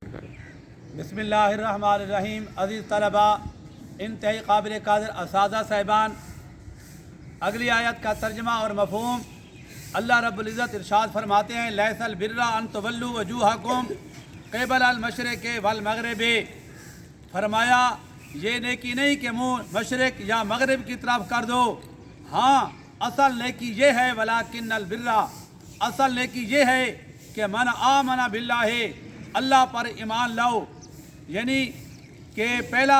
बिस्मिल्लाहिर्रहमानिर्रहीम। अज़ीज़ तलबा, इंतहाई काबिल क़दर असातिज़ा साहिबान, अगली आयत का तर्जमा और मफ़हूम अल्लाह रब्बुल इज़्ज़त इरशाद फरमाते हैं, लैसल बिर्रा अन तुवल्लू वजूहकुम क़िबलल मशरिक़ि वल मग़रिबि। फरमाया ये नेकी नहीं कि मुँह मशरिक़ या मग़रिब की तरफ कर दो। हाँ, असल नेकी ये है, वलाकिन्नल बिर्रा, असल नेकी ये है कि मन आमना बिल्लाहि, अल्लाह पर ईमान लाओ। यानी कि पहला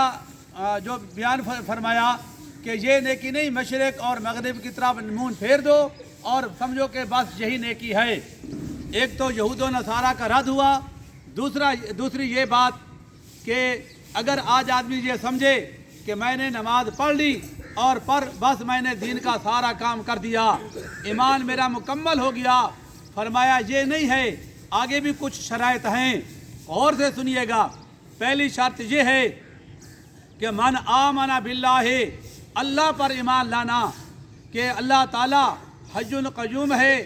जो बयान फरमाया कि ये नेकी नहीं मशरिक़ और मग़रिब की तरफ मुँह फेर दो और समझो कि बस यही नेकी है। एक तो यहूद व नसारा का रद्द हुआ, दूसरी ये बात कि अगर आज आदमी ये समझे कि मैंने नमाज पढ़ ली और बस मैंने दीन का सारा काम कर दिया, ईमान मेरा मुकम्मल हो गया, फरमाया ये नहीं है, आगे भी कुछ शराइत हैं, और से सुनिएगा। पहली शर्त ये है कि मन आमना बिल्लाहि, अल्लाह पर ईमान लाना कि अल्लाह ताला हज्जुल क़य्यूम है,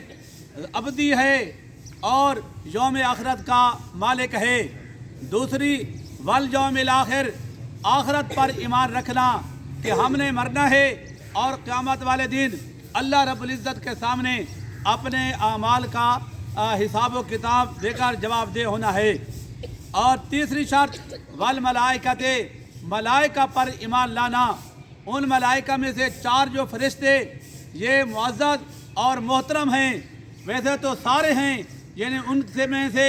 अबदी है और यौम आखिरत का मालिक है। दूसरी वल यौमिल आखिर, आखिरत पर ईमान रखना कि हमने मरना है और क़यामत वाले दिन अल्लाह रब्बुल इज़्ज़त के सामने अपने अमाल का हिसाब व किताब देकर जवाबदेह होना है। और तीसरी शर्त वल मलाइकते, मलाइका पर ईमान लाना। उन मलाइका में से 4 जो फरिश्ते ये मुअज़्ज़ज़ और मोहतरम हैं, वैसे तो सारे हैं, यानी उनसे में से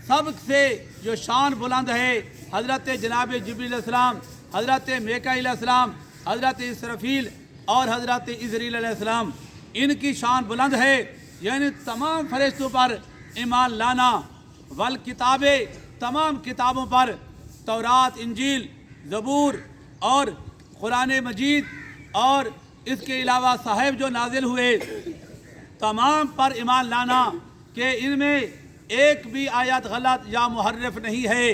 सबसे जो शान बुलंद है हज़रत जनाब जिब्रील अलैहिस्सलाम, हज़रत मीकाईल अलैहिस्सलाम, हज़रत इसराफील और हज़रत इज़राईल अलैहिस्सलाम, इनकी शान बुलंद है। यानी तमाम फरिश्तों पर ईमान लाना। वल किताबे, तमाम किताबों पर, तौरात, इंजील, ज़बूर और कुरान मजीद और इसके अलावा साहिब जो नाजिल हुए, तमाम पर ईमान लाना कि इनमें एक भी आयत गलत या मुहर्रिफ नहीं है।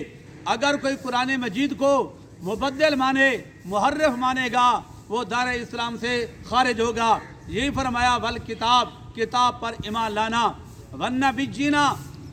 अगर कोई कुरान मजीद को मुबद्दल माने, मुहर्रिफ मानेगा, वो दार इस्लाम से खारिज होगा। यही फरमाया वल किताब, किताब पर ईमान लाना। वन्ना बिजीना,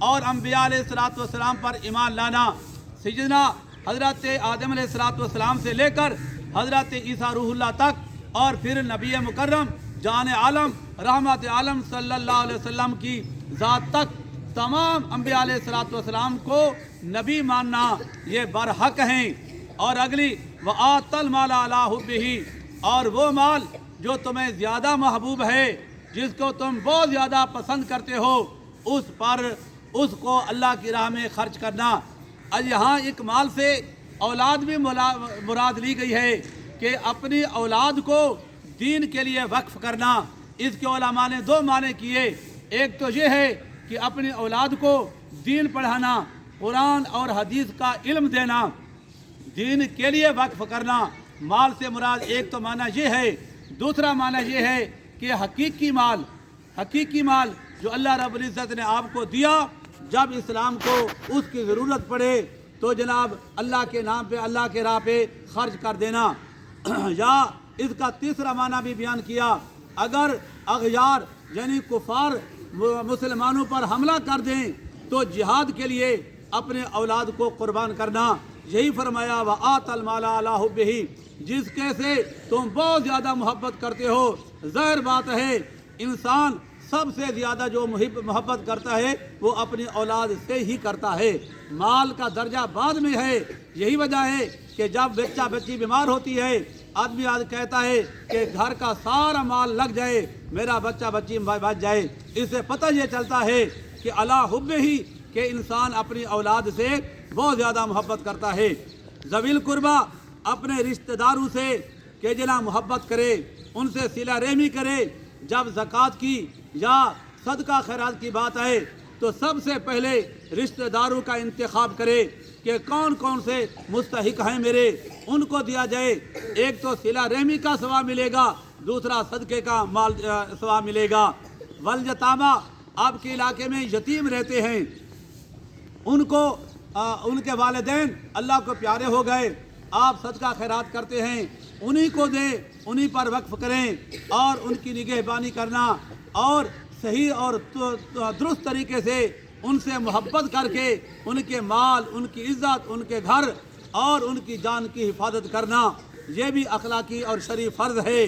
और अम्बिया अलैहिस्सलातु वस्सलाम पर ईमान लाना। सैयदना हज़रत आदम अलैहिस्सलातु वस्सलाम से लेकर हज़रत ईसा रूहुल्लाह तक, और फिर नबी मुकर्रम जान आलम रहमत आलम सल्लल्लाहु अलैहि वसल्लम की ज़ात तक तमाम अम्बिया अलैहिस्सलातु वस्सलाम को नबी मानना ये बरहक हैं। और अगली व आतल माला अला हुब्बिही, और वो माल जो तुम्हें ज़्यादा महबूब है, जिसको तुम बहुत ज़्यादा पसंद करते हो, उस पर उसको अल्लाह की राह में खर्च करना। आज यहाँ एक माल से औलाद भी मुराद ली गई है कि अपनी औलाद को दीन के लिए वक्फ करना। इसके उलमा ने 2 माने किए। एक तो ये है कि अपनी औलाद को दीन पढ़ाना, कुरान और हदीस का इल्म देना, दीन के लिए वक्फ करना। माल से मुराद एक तो माना ये है। दूसरा माना ये है कि हकीकी माल जो अल्लाह रब्बुल इज़्ज़त ने आपको दिया, जब इस्लाम को उसकी ज़रूरत पड़े तो जनाब अल्लाह के नाम पे, अल्लाह के राह पे खर्च कर देना। या इसका तीसरा माना भी बयान किया, अगर अग़यार यानी कुफ़ार मुसलमानों पर हमला कर दें तो जिहाद के लिए अपने औलाद को कुर्बान करना। यही फरमाया व आतल माला अला हुब्बिही, जिसके से तुम बहुत ज़्यादा मोहब्बत करते हो। ज़ाहिर बात है, इंसान सबसे ज़्यादा जो मोहब्बत करता है वो अपनी औलाद से ही करता है। माल का दर्जा बाद में है। यही वजह है कि जब बच्चा बच्ची बीमार होती है, आदमी आज कहता है कि घर का सारा माल लग जाए, मेरा बच्चा बच्ची बच जाए। इससे पता ये चलता है कि अला हुब्बिही, कि इंसान अपनी औलाद से बहुत ज़्यादा मोहब्बत करता है। ज़वील कुर्बा, अपने रिश्तेदारों से के जना मोहब्बत करे, उनसे सिला रहमी करे। जब ज़कात की या सदका खैरात की बात आए तो सबसे पहले रिश्तेदारों का इंतखाब करे कि कौन कौन से मुस्तहिक हैं मेरे, उनको दिया जाए। एक तो सिला रहमी का सवाब मिलेगा, दूसरा सदक़े का माल सवाब मिलेगा। वल यतामा, आपके इलाके में यतीम रहते हैं, उनको उनके वालिदैन अल्लाह को प्यारे हो गए, आप सदका खैरात करते हैं, उन्हीं को दें, उन्हीं पर वक्फ करें और उनकी निगहबानी करना और सही और दुरुस्त तरीके से ان سے محبت کر کے ان کے مال، ان کی عزت، ان کے گھر اور ان کی جان کی حفاظت کرنا، یہ بھی اخلاقی اور شرعی فرض ہے۔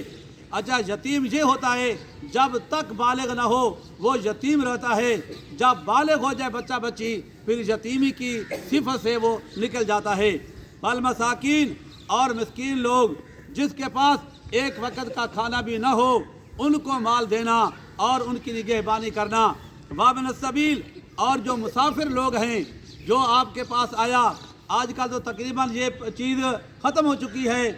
اچھا، یتیم یہ ہوتا ہے جب تک بالغ نہ ہو وہ یتیم رہتا ہے، جب بالغ ہو جائے بچہ بچی پھر یتیمی کی صفت سے وہ نکل جاتا ہے۔ والمساکین اور مسکین لوگ جس کے پاس ایک وقت کا کھانا بھی نہ ہو ان کو مال دینا اور ان کی نگہبانی کرنا۔ وابن السبیل اور جو مسافر لوگ ہیں جو آپ کے پاس آیا، آج کل تو تقریباً یہ چیز ختم ہو چکی ہے،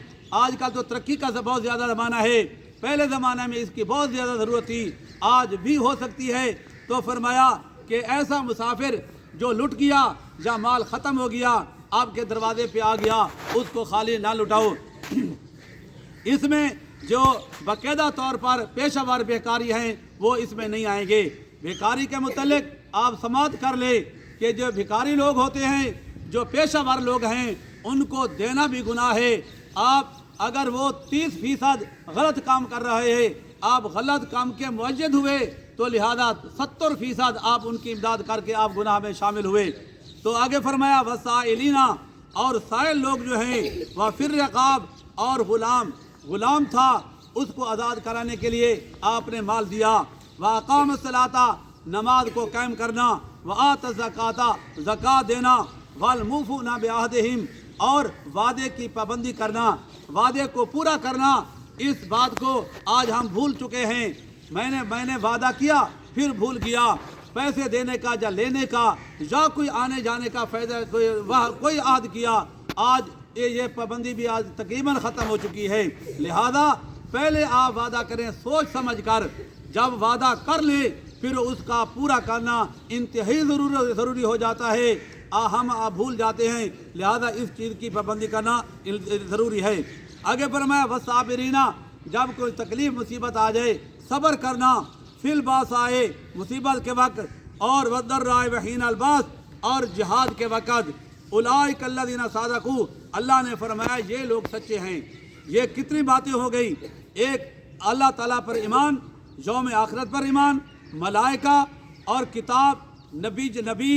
آج کل تو ترقی کا بہت زیادہ زمانہ ہے، پہلے زمانے میں اس کی بہت زیادہ ضرورت تھی، آج بھی ہو سکتی ہے۔ تو فرمایا کہ ایسا مسافر جو لٹ گیا یا مال ختم ہو گیا آپ کے دروازے پہ آ گیا، اس کو خالی نہ لٹاؤ۔ اس میں جو باقاعدہ طور پر پیشہ ور بیکاری ہیں وہ اس میں نہیں آئیں گے۔ بیکاری کے متعلق آپ سماعت کر لیں کہ جو بھکاری لوگ ہوتے ہیں، جو پیشہ ور لوگ ہیں، ان کو دینا بھی گناہ ہے۔ آپ اگر وہ 30% غلط کام کر رہے ہیں، آپ غلط کام کے معید ہوئے تو لہذا 70% آپ ان کی امداد کر کے آپ گناہ میں شامل ہوئے۔ تو آگے فرمایا وسائلینا اور سائل لوگ جو ہیں، وفر رقاب اور غلام تھا اس کو آزاد کرانے کے لیے آپ نے مال دیا۔ واقام الصلاۃ نماز کو قائم کرنا، وآت الزکاۃ زکوٰۃ دینا، والموفون بعہدہم اور وعدے کی پابندی کرنا، وعدے کو پورا کرنا۔ اس بات کو آج ہم بھول چکے ہیں، میں نے وعدہ کیا پھر بھول گیا، پیسے دینے کا یا لینے کا یا کوئی آنے جانے کا فائدہ کوئی عہد کیا، آج یہ پابندی بھی آج تقریباً ختم ہو چکی ہے۔ لہذا پہلے آپ وعدہ کریں سوچ سمجھ کر، جب وعدہ کر لیں پھر اس کا پورا کرنا انتہائی ضروری ہو جاتا ہے، ہم بھول جاتے ہیں، لہذا اس چیز کی پابندی کرنا ضروری ہے۔ آگے فرمایا والصابرین، جب کوئی تکلیف مصیبت آ جائے صبر کرنا، فی الباس آئے مصیبت کے وقت، اور والضراء وحین الباس اور جہاد کے وقت، اولئک الذین صدقوا، اللہ نے فرمایا یہ لوگ سچے ہیں۔ یہ کتنی باتیں ہو گئی، ایک اللہ تعالیٰ پر ایمان، یوم آخرت پر ایمان، ملائکہ اور کتاب، نبی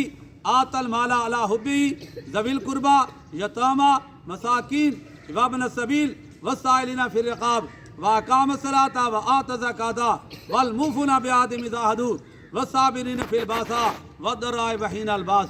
آت المال علی حبی ذوی القربی یتامی مساکین وابن السبیل والسائلین فی الرقاب واقام الصلاۃ وآت الزکاۃ والموفون بعہدہم اذا عاہدوا والصابرین فی الباساء والضراء وحین الباس۔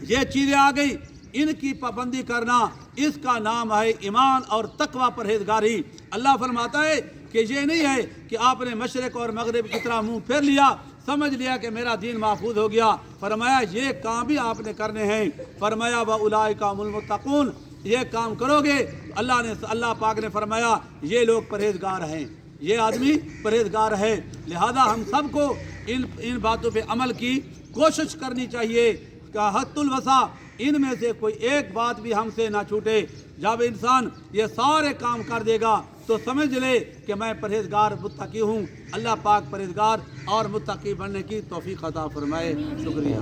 یہ چیزیں آ گئی، ان کی پابندی کرنا، اس کا نام ہے ایمان اور تقوی پرہیزگاری۔ اللہ فرماتا ہے کہ یہ نہیں ہے کہ آپ نے مشرق اور مغرب کی طرح منہ پھیر لیا، سمجھ لیا کہ میرا دین محفوظ ہو گیا۔ فرمایا یہ کام بھی آپ نے کرنے ہیں۔ فرمایا وَأُولَئِكَ هُمُ الْمُتَّقُونَ، یہ کام کرو گے اللہ پاک نے فرمایا یہ لوگ پرہیزگار ہیں، یہ آدمی پرہیزگار ہے۔ لہذا ہم سب کو ان باتوں پہ عمل کی کوشش کرنی چاہیے کہ حد الوسع ان میں سے کوئی ایک بات بھی ہم سے نہ چھوٹے۔ جب انسان یہ سارے کام کر دے گا تو سمجھ لے کہ میں پرہیزگار متقی ہوں۔ اللہ پاک پرہیزگار اور متقی بننے کی توفیق عطا فرمائے۔ شکریہ۔